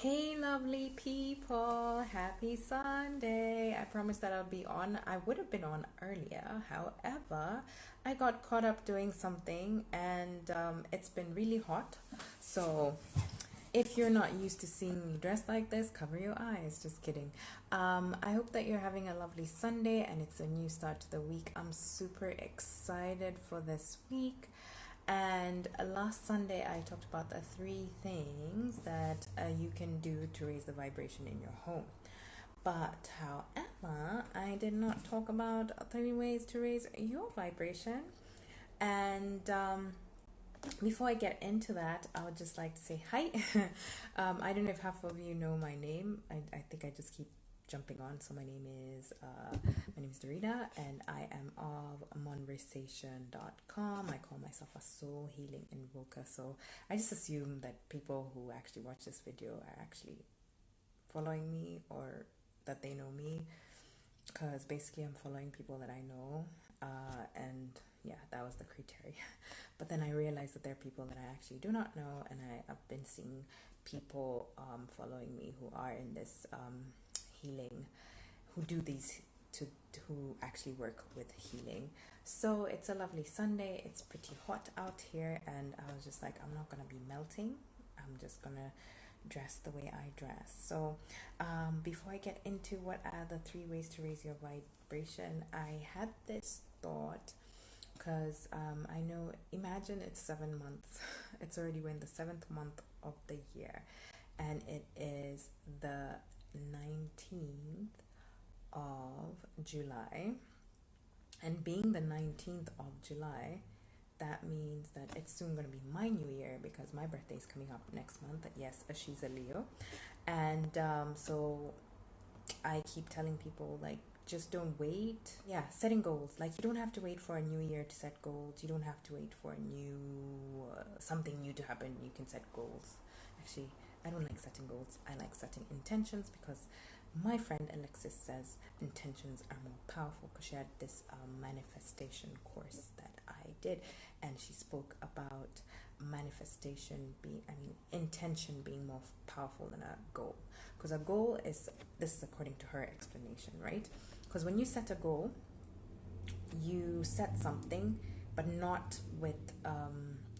Hey, lovely people. Happy Sunday. I promised that I'll be on. I would have been on earlier. However, I got caught up doing something and it's been really hot. So, if you're not used to seeing me dressed like this, cover your eyes. Just kidding. I hope that you're having a lovely Sunday and it's a new start to the week. I'm super excited for this week. And last Sunday, I talked about the three things that you can do to raise the vibration in your home. But however, I did not talk about three ways to raise your vibration. And before I get into that, I would just like to say hi. I don't know if half of you know my name. I think I just keep jumping on. So my name is Dorita, and I am of Monversation.com. I call myself a soul healing invoker. So I just assume that people who actually watch this video are actually following me or that they know me, because basically I'm following people that I know, and yeah, that was the criteria. But then I realized that there are people that I actually do not know, and I've been seeing people following me who are in this healing, who do these to who actually work with healing. So it's a lovely Sunday. It's pretty hot out here, and I was just like, I'm not gonna be melting. I'm just gonna dress the way I dress. So before I get into what are the three ways to raise your vibration, I had this thought because I know, imagine it's 7 months. It's already when the seventh month of the year, and it is the 19th of July. And being the 19th of July, that means that it's soon going to be my new year because my birthday is coming up next month. Yes, she's a Leo. And so I keep telling people, like, just don't wait. Yeah, setting goals. Like, you don't have to wait for a new year to set goals. You don't have to wait for a new something new to happen. You can set goals. Actually, I don't like setting goals. I like setting intentions, because my friend Alexis says intentions are more powerful, because she had this manifestation course that I did, and she spoke about manifestation being, intention being more powerful than a goal. Because a goal is, this is according to her explanation, right? Because when you set a goal, you set something, but not with,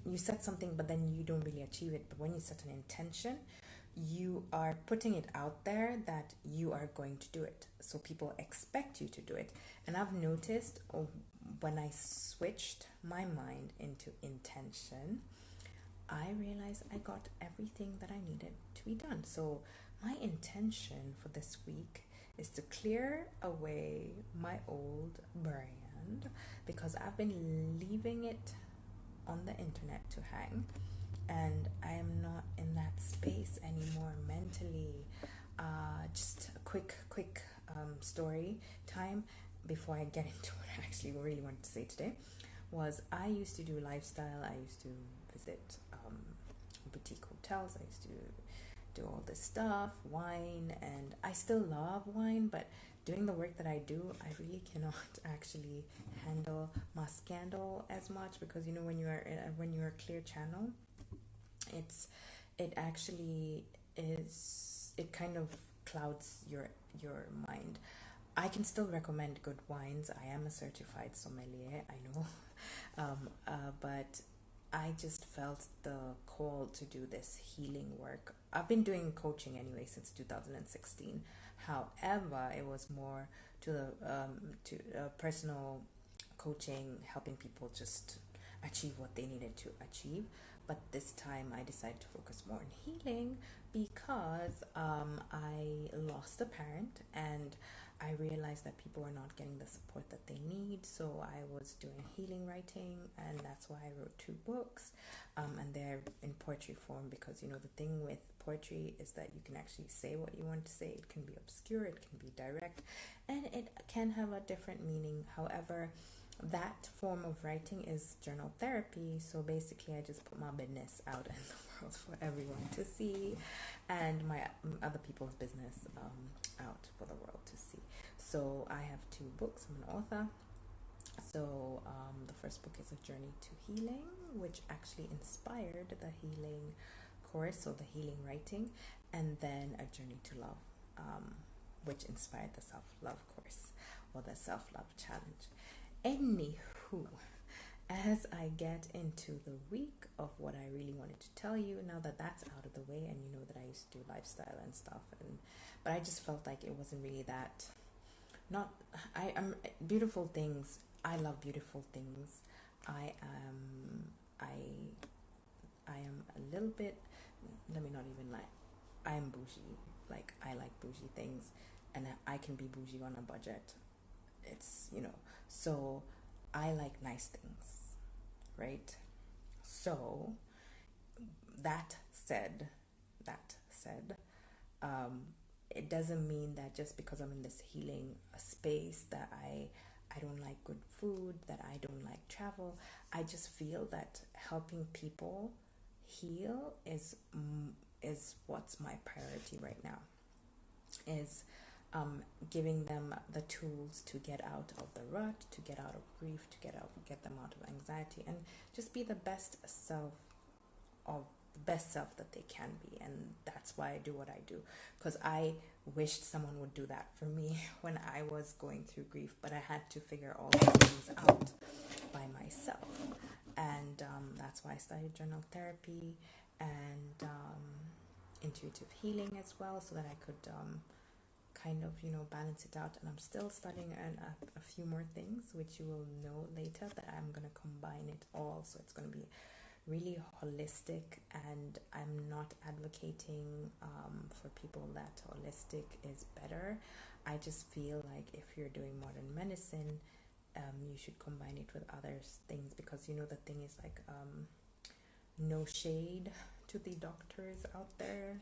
you set something, but then you don't really achieve it. But when you set an intention, you are putting it out there that you are going to do it. So people expect you to do it. And I've noticed, when I switched my mind into intention, I realized I got everything that I needed to be done. So my intention for this week is to clear away my old brand, because I've been leaving it on the internet to hang, and I am not in that space anymore mentally. Just a quick story time before I get into what I actually really wanted to say today. Was I used to do lifestyle. I used to visit boutique hotels. I used to do all this stuff, wine, and I still love wine, but doing the work that I do, I really cannot actually handle my scandal as much, because when you're a clear channel, it actually is, it kind of clouds your mind. I can still recommend good wines. I am a certified sommelier, I know. But I just felt the call to do this healing work. I've been doing coaching anyway since 2016. However, it was more to the personal coaching, helping people just achieve what they needed to achieve. But this time I decided to focus more on healing, because I lost a parent, and I realized that people were not getting the support that they need. So I was doing healing writing, and that's why I wrote 2 books, and they're in poetry form, because the thing with poetry is that you can actually say what you want to say. It can be obscure, it can be direct, and it can have a different meaning. However, that form of writing is journal therapy. So basically, I just put my business out in the world for everyone to see, and my other people's business out for the world to see. So I have 2 books. I'm an author. So the first book is A Journey to Healing, which actually inspired the healing course, so the healing writing, and then a journey to love, which inspired the self-love course or the self-love challenge. Anywho, as I get into the week of what I really wanted to tell you, now that that's out of the way, and you know that I used to do lifestyle and stuff, but I just felt like it wasn't really that. Not I am beautiful things. I love beautiful things. I am a little bit. Let me not even lie. I am bougie. Like, I like bougie things, and I can be bougie on a budget. It's, so I like nice things, right? So that said, it doesn't mean that just because I'm in this healing space that I don't like good food, that I don't like travel. I just feel that helping people heal is what's my priority right now. Is giving them the tools to get out of the rut, to get out of grief, to get them out of anxiety, and just be the best self that they can be. And that's why I do what I do, because I wished someone would do that for me when I was going through grief, but I had to figure all these things out by myself. And that's why I started journal therapy and intuitive healing as well, so that I could kind of balance it out. And I'm still studying a few more things, which you will know later, that I'm going to combine it all, so it's going to be really holistic. And I'm not advocating for people that holistic is better. I just feel like if you're doing modern medicine, you should combine it with other things, because the thing is, like, no shade to the doctors out there.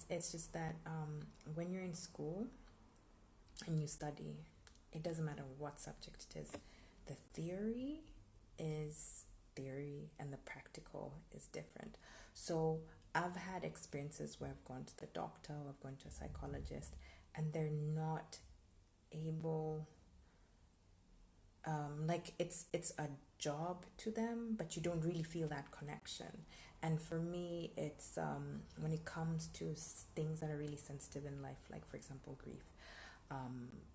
It's just that when you're in school and you study, it doesn't matter what subject it is. The theory is theory and the practical is different. So I've had experiences where I've gone to the doctor, or I've gone to a psychologist, and they're not able, like, it's a job to them, but you don't really feel that connection. And for me, it's when it comes to things that are really sensitive in life, like, for example, grief,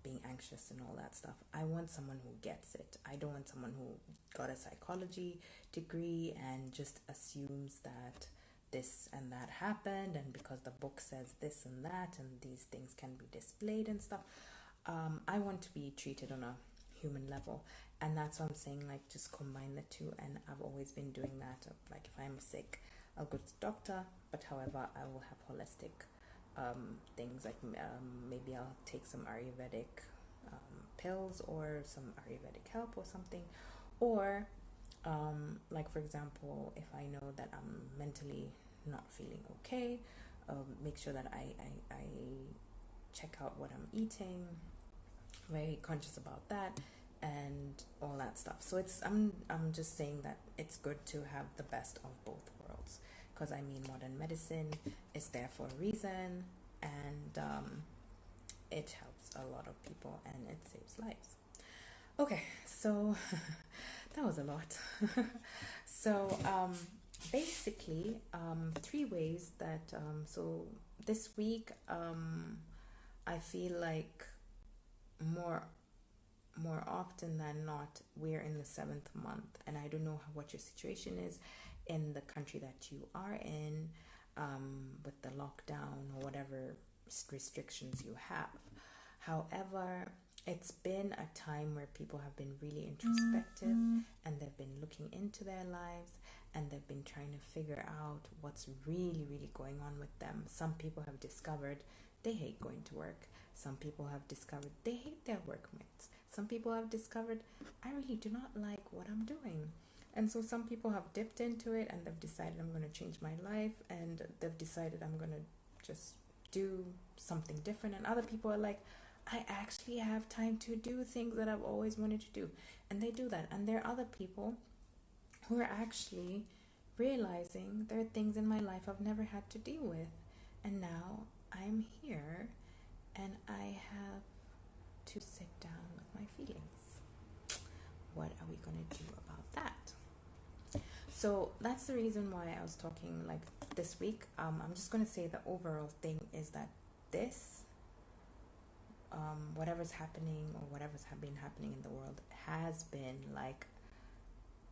being anxious and all that stuff, I want someone who gets it. I don't want someone who got a psychology degree and just assumes that this and that happened, and because the book says this and that, and these things can be displayed and stuff. I want to be treated on a human level, and that's what I'm saying, like, just combine the two. And I've always been doing that. Like, if I'm sick, I'll go to the doctor, but however, I will have holistic things, like maybe I'll take some Ayurvedic pills, or some Ayurvedic help or something, or like, for example, if I know that I'm mentally not feeling okay, make sure that I check out what I'm eating, very conscious about that, and all that stuff. So I'm just saying that it's good to have the best of both worlds, because modern medicine is there for a reason, and it helps a lot of people and it saves lives. Okay, so that was a lot. So basically, 3 ways that so this week, I feel like more often than not, we're in the 7th month, and I don't know what your situation is in the country that you are in, with the lockdown or whatever restrictions you have. However, it's been a time where people have been really introspective, and they've been looking into their lives, and they've been trying to figure out what's really, really going on with them. Some people have discovered they hate going to work. Some people have discovered they hate their workmates. Some people have discovered, I really do not like what I'm doing. And so some people have dipped into it, and they've decided, I'm going to change my life, and they've decided, I'm going to just do something different. And other people are like, I actually have time to do things that I've always wanted to do. And they do that. And there are other people who are actually realizing there are things in my life I've never had to deal with. And now I'm here, and I have to sit down with my feelings. What are we going to do about that? So that's the reason why I was talking like this week. I'm just going to say the overall thing is that this, whatever's happening or whatever's been happening in the world has been like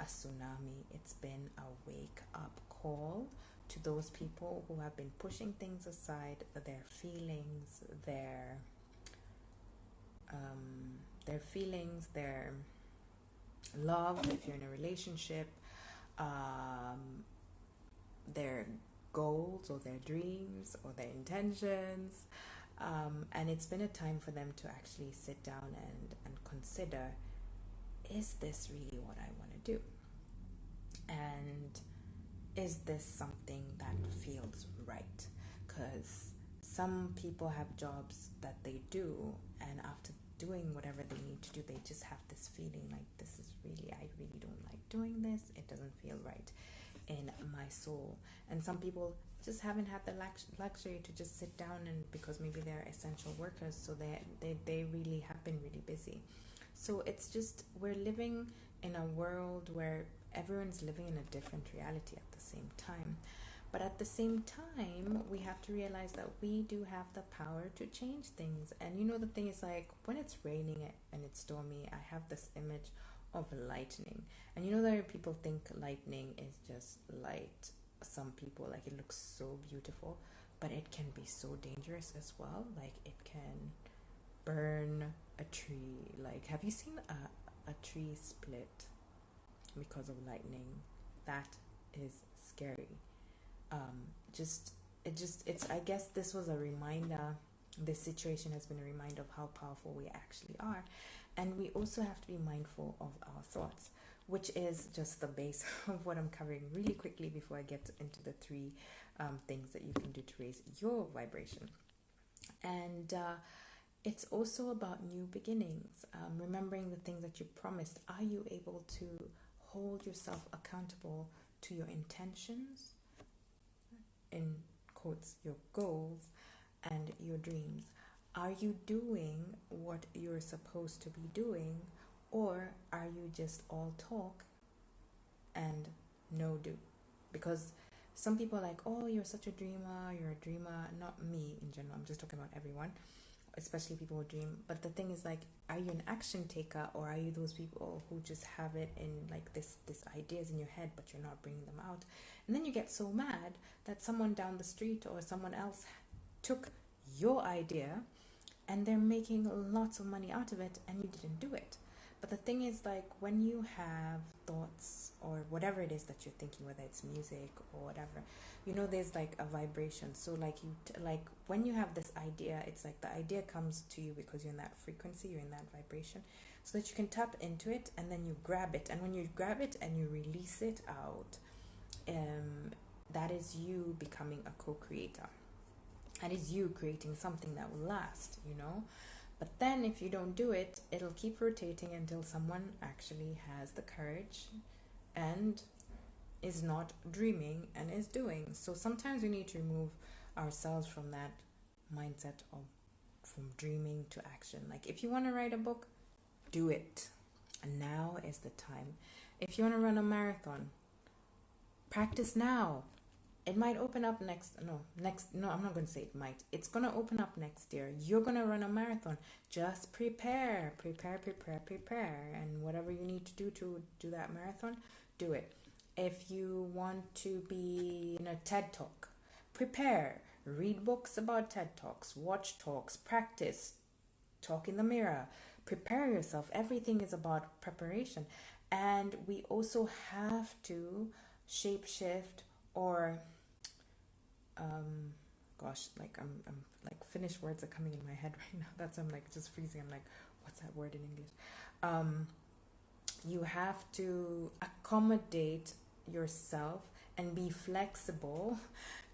a tsunami. It's been a wake up call to those people who have been pushing things aside, their feelings, their love, if you're in a relationship, um, their goals or their dreams or their intentions. And it's been a time for them to actually sit down and consider, is this really what I want to do? And is this something that feels right? Because some people have jobs that they do, and after doing whatever they need to do, they just have this feeling like, I really don't like doing this. It doesn't feel right in my soul. And some people just haven't had the luxury to just sit down, and because maybe they're essential workers, so they really have been really busy. So it's just, we're living in a world where everyone's living in a different reality at the same time. But at the same time, we have to realize that we do have the power to change things. And the thing is, like, when it's raining and it's stormy, I have this image of lightning. And that people think lightning is just light. Some people, like, it looks so beautiful, but it can be so dangerous as well. Like, it can burn a tree. Like, have you seen a tree split because of lightning? That is scary. I guess this was a reminder. This situation has been a reminder of how powerful we actually are. And we also have to be mindful of our thoughts, which is just the base of what I'm covering really quickly before I get into the three things that you can do to raise your vibration. And it's also about new beginnings, remembering the things that you promised. Are you able to hold yourself accountable to your intentions, in quotes, your goals and your dreams? Are you doing what you're supposed to be doing, or are you just all talk and no do? Because some people are like, oh, you're such a dreamer, you're a dreamer. Not me in general, I'm just talking about everyone, especially people who dream. But the thing is, like, are you an action taker, or are you those people who just have it in, like, this ideas in your head, but you're not bringing them out? And then you get so mad that someone down the street or someone else took your idea and they're making lots of money out of it and you didn't do it. But the thing is, like, when you have thoughts or whatever it is that you're thinking, whether it's music or whatever, there's like a vibration. So like like when you have this idea, it's like the idea comes to you because you're in that frequency, you're in that vibration, so that you can tap into it and then you grab it. And when you grab it and you release it out, that is you becoming a co-creator. That is you creating something that will last, But then if you don't do it, it'll keep rotating until someone actually has the courage and is not dreaming and is doing. So sometimes we need to remove ourselves from that mindset of from dreaming to action. Like, if you want to write a book, do it. And now is the time. If you want to run a marathon, practice now. It might open up no, I'm not going to say it might. It's going to open up next year. You're going to run a marathon. Just prepare. And whatever you need to do that marathon, do it. If you want to be in a TED Talk, prepare. Read books about TED Talks, watch talks, practice, talk in the mirror. Prepare yourself. Everything is about preparation. And we also have to shapeshift or I'm like, finished words are coming in my head right now. That's, I'm like just freezing. I'm like, what's that word in English? You have to accommodate yourself and be flexible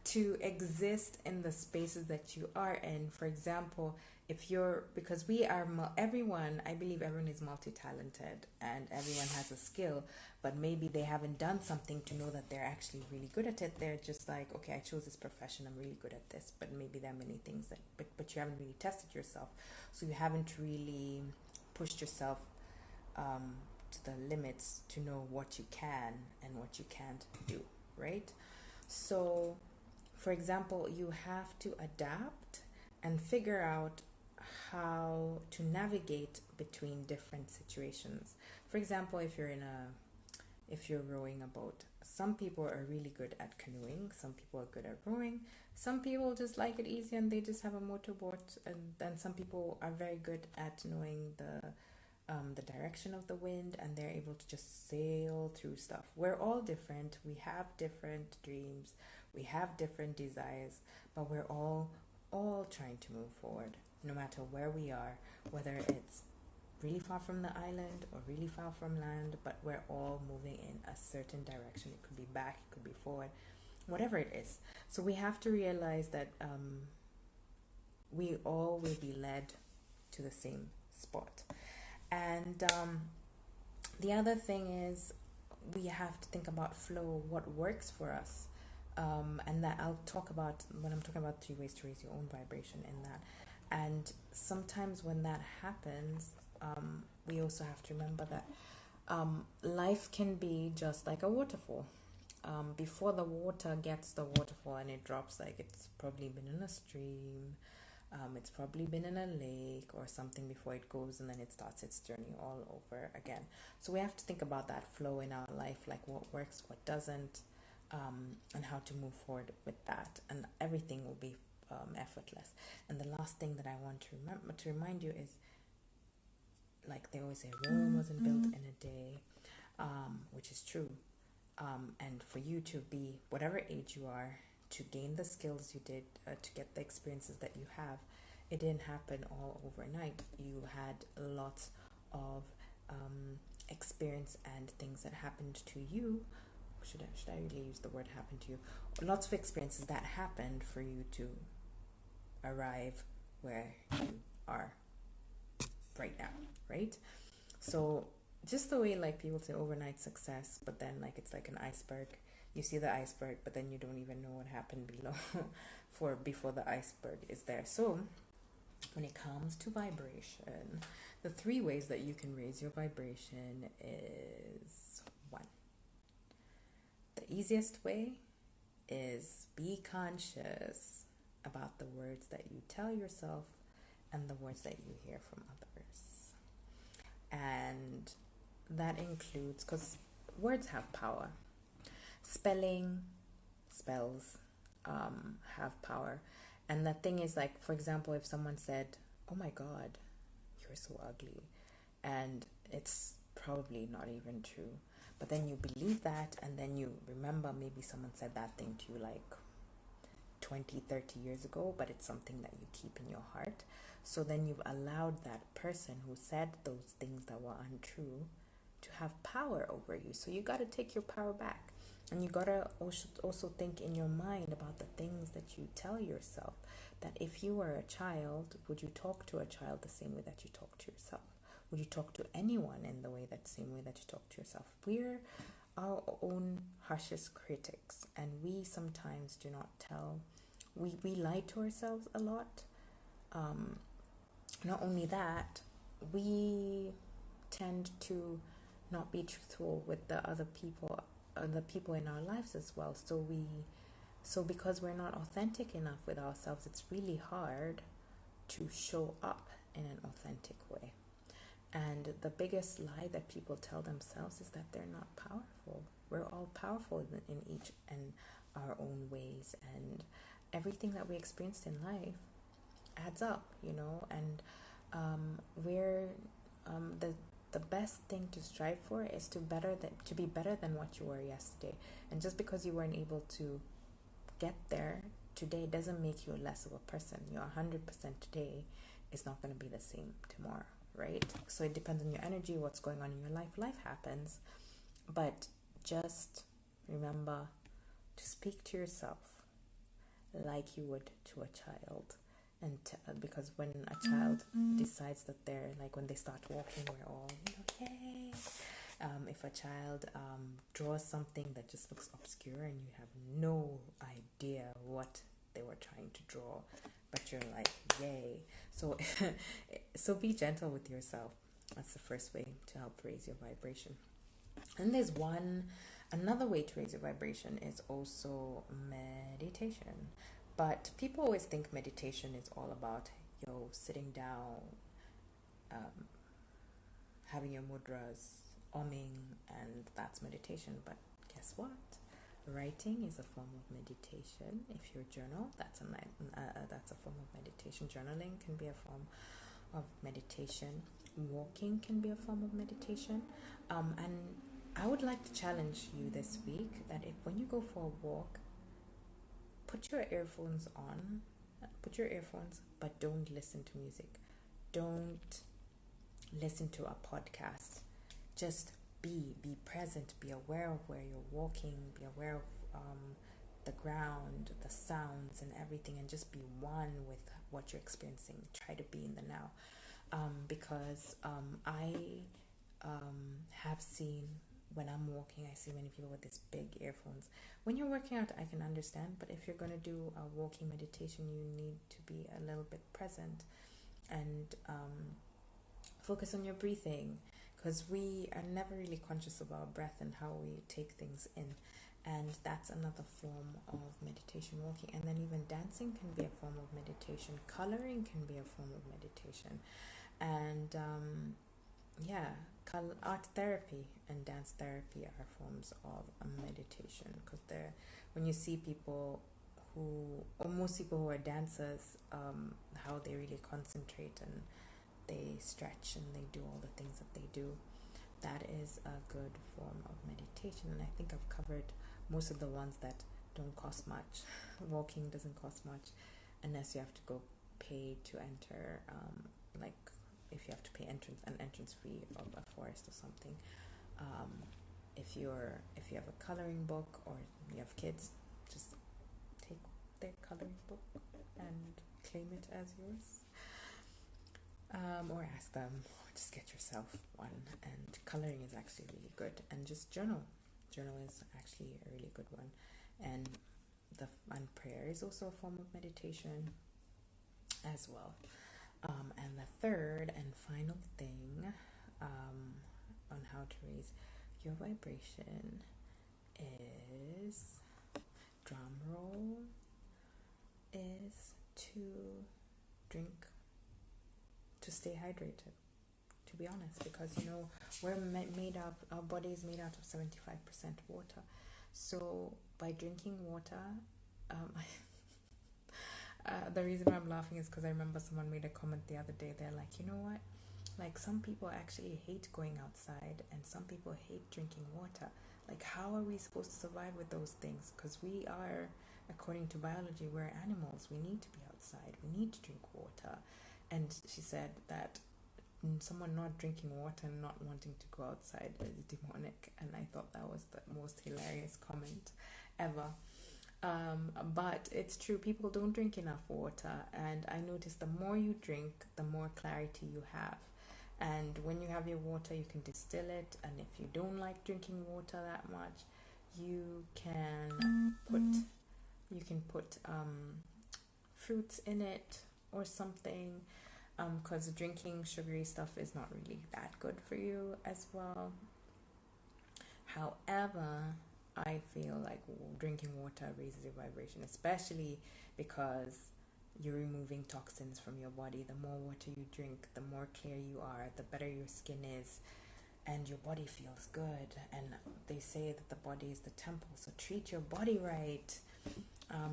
to exist in the spaces that you are in. For example, because I believe everyone is multi-talented and everyone has a skill, but maybe they haven't done something to know that they're actually really good at it. They're just like, okay, I chose this profession, I'm really good at this, but maybe there are many things but you haven't really tested yourself. So you haven't really pushed yourself to the limits to know what you can and what you can't do, right? So, for example, you have to adapt and figure out how to navigate between different situations. For example, if you're rowing a boat, some people are really good at canoeing, some people are good at rowing, some people just like it easy and they just have a motorboat, and then some people are very good at knowing the direction of the wind and they're able to just sail through stuff. We're all different, we have different dreams, we have different desires, but we're all trying to move forward, no matter where we are, whether it's really far from the island or really far from land, but we're all moving in a certain direction. It could be back, it could be forward, whatever it is. So we have to realize that we all will be led to the same spot. And the other thing is we have to think about flow, what works for us. And that I'll talk about when I'm talking about 3 ways to raise your own vibration in that. And sometimes when that happens, we also have to remember that life can be just like a waterfall. Before the water gets the waterfall and it drops, like it's probably been in a stream, it's probably been in a lake or something before it goes, and then it starts its journey all over again. So we have to think about that flow in our life, like what works, what doesn't, and how to move forward with that, and everything will be effortless. And the last thing that I want to remind you is, like they always say, Rome wasn't built in a day, which is true. And for you to be whatever age you are, to gain the skills you did, to get the experiences that you have, it didn't happen all overnight. You had lots of experience and things that happened to you. Should I really use the word happen to you? Lots of experiences that happened for you to arrive where you are right now, right? So just the way like people say overnight success, but then like it's like an iceberg. You see the iceberg, but then you don't even know what happened below before the iceberg is there. So when it comes to vibration, the 3 ways that you can raise your vibration is 1. The easiest way is be conscious about the words that you tell yourself and the words that you hear from others. And that includes, because words have power. Spells have power. And the thing is, like, for example, if someone said, "Oh my God, you're so ugly," and it's probably not even true, but then you believe that, and then you remember maybe someone said that thing to you like 20, 30 years ago, but it's something that you keep in your heart. So then you've allowed that person who said those things that were untrue to have power over you. So you got to take your power back. And you got to also think in your mind about the things that you tell yourself. That if you were a child, would you talk to a child the same way that you talk to yourself? Would you talk to anyone in the same way that you talk to yourself? We're our own harshest critics, and we sometimes do not tell. We lie to ourselves a lot. Not only that, we tend to not be truthful with the people in our lives as well. So because we're not authentic enough with ourselves, it's really hard to show up in an authentic way. And the biggest lie that people tell themselves is that they're not powerful. We're all powerful in each and our own ways, and everything that we experienced in life adds up, and the best thing to strive for is to be better than what you were yesterday. And just because you weren't able to get there today doesn't make you less of a person. Your 100% today is not going to be the same tomorrow, right? So it depends on your energy, what's going on in your life. Life happens, but just remember to speak to yourself like you would to a child. And because when a child decides that they're like, when they start walking, we're all, yay. If a child draws something that just looks obscure and you have no idea what they were trying to draw, but you're like, yay. So be gentle with yourself. That's the first way to help raise your vibration. And there's another way to raise your vibration is also meditation. But people always think meditation is all about, sitting down, um, having your mudras, umming, and that's meditation. But guess what? Writing is a form of meditation. If you journal, that's a form of meditation. Journaling can be a form of meditation. Walking can be a form of meditation. And I would like to challenge you this week that if when you go for a walk, put your earphones on, but don't listen to music. Don't listen to a podcast. Just be present, be aware of where you're walking, be aware of the ground, the sounds, and everything, and just be one with what you're experiencing. Try to be in the now. Because I have seen when I'm walking, I see many people with these big earphones. When you're working out, I can understand, but if you're going to do a walking meditation, you need to be a little bit present and focus on your breathing, because we are never really conscious of our breath and how we take things in. And that's another form of meditation, walking. And then even dancing can be a form of meditation. Coloring can be a form of meditation. And art therapy and dance therapy are forms of meditation, because when you see people or most people who are dancers, how they really concentrate and they stretch and they do all the things that they do, that is a good form of meditation. And I think I've covered most of the ones that don't cost much. Walking doesn't cost much unless you have to go pay to enter, like if you have to pay an entrance fee of a forest or something. If you have a coloring book or you have kids, just take their coloring book and claim it as yours. Or ask them, or just get yourself one. And coloring is actually really good. And just journal. Journal is actually a really good one. And prayer is also a form of meditation as well. And the third and final thing on how to raise your vibration is, drum roll, is to drink, to stay hydrated, to be honest, because we're made up, our body is made out of 75% water. So by drinking water, the reason why I'm laughing is because I remember someone made a comment the other day. They're like, you know what? Like, some people actually hate going outside and some people hate drinking water. Like, how are we supposed to survive with those things? Because we are, according to biology, we're animals. We need to be outside. We need to drink water. And she said that someone not drinking water and not wanting to go outside is demonic. And I thought that was the most hilarious comment ever. But it's true, people don't drink enough water, and I noticed the more you drink, the more clarity you have. And when you have your water, you can distill it, and if you don't like drinking water that much, you can put fruits in it or something, because drinking sugary stuff is not really that good for you as well. However, I feel like drinking water raises your vibration, especially because you're removing toxins from your body. The more water you drink, the more clear you are, the better your skin is, and your body feels good. And they say that the body is the temple, so treat your body right.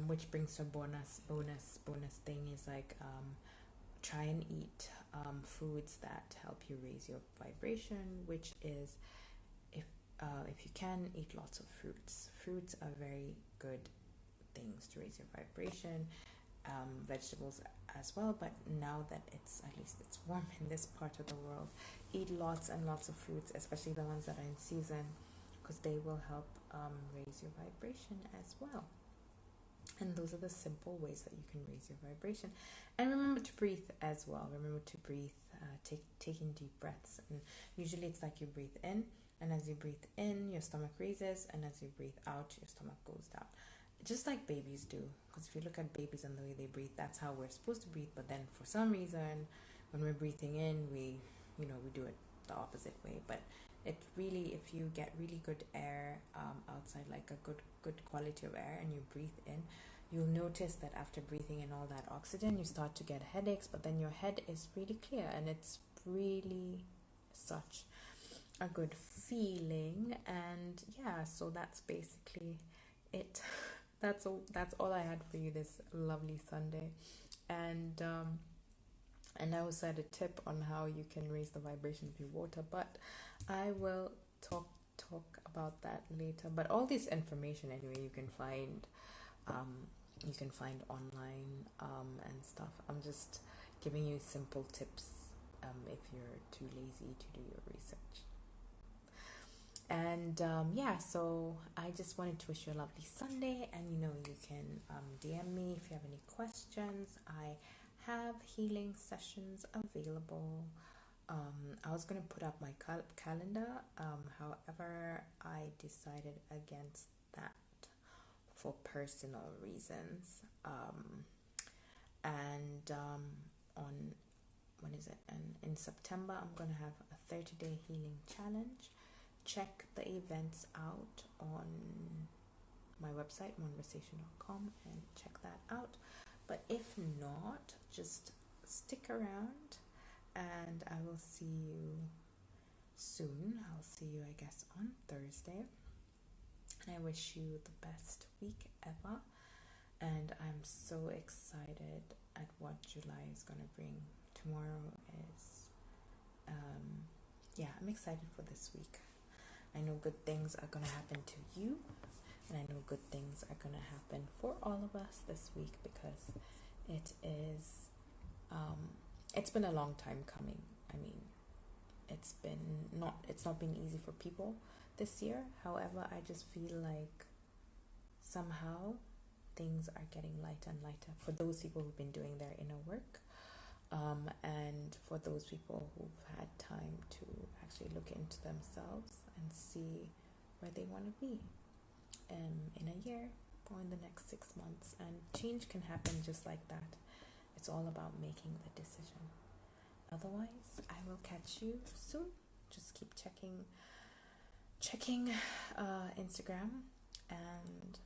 Which brings to a bonus thing is like, try and eat foods that help you raise your vibration, which is, if you can, eat lots of fruits. Fruits are very good things to raise your vibration. Vegetables as well, but now that it's warm in this part of the world, eat lots and lots of fruits, especially the ones that are in season, because they will help raise your vibration as well. And those are the simple ways that you can raise your vibration. And remember to breathe as well. Remember to breathe, taking deep breaths. And usually it's like you breathe in, and as you breathe in, your stomach raises, and as you breathe out, your stomach goes down. Just like babies do. Because if you look at babies and the way they breathe, that's how we're supposed to breathe. But then for some reason, when we're breathing in, we do it the opposite way. But it really, if you get really good air outside, like a good quality of air, and you breathe in, you'll notice that after breathing in all that oxygen, you start to get headaches, but then your head is really clear, and it's really such a good feeling. And yeah, so that's basically it. That's all I had for you this lovely Sunday. And I also had a tip on how you can raise the vibration of your water, but I will talk about that later. But all this information anyway, um, you can find online and stuff. I'm just giving you simple tips if you're too lazy to do your research. And yeah, so I just wanted to wish you a lovely Sunday. And you can DM me if you have any questions. I have healing sessions available. I was going to put up my calendar. However, I decided against that for personal reasons. And on when is it? And in September, I'm going to have a 30-day healing challenge. Check the events out on my website, monversation.com, and check that out. But if not, just stick around and I will see you soon. I'll see you, I guess, on Thursday. And I wish you the best week ever. And I'm so excited at what July is going to bring. Tomorrow is, I'm excited for this week. I know good things are going to happen to you, and I know good things are going to happen for all of us this week, because it's been a long time coming. I mean, it's not been easy for people this year. However, I just feel like somehow things are getting lighter and lighter for those people who've been doing their inner work. And for those people who've had time to actually look into themselves and see where they want to be in a year or in the next 6 months. And change can happen just like that. It's all about making the decision. Otherwise, I will catch you soon. Just keep checking Instagram and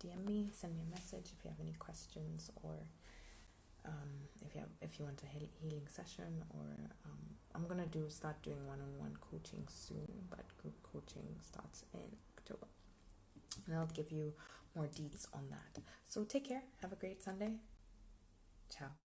DM me, send me a message if you have any questions, or if you want a healing session, or I'm gonna start doing one-on-one coaching soon, but group coaching starts in October, and I'll give you more deets on that. So take care, have a great Sunday, ciao.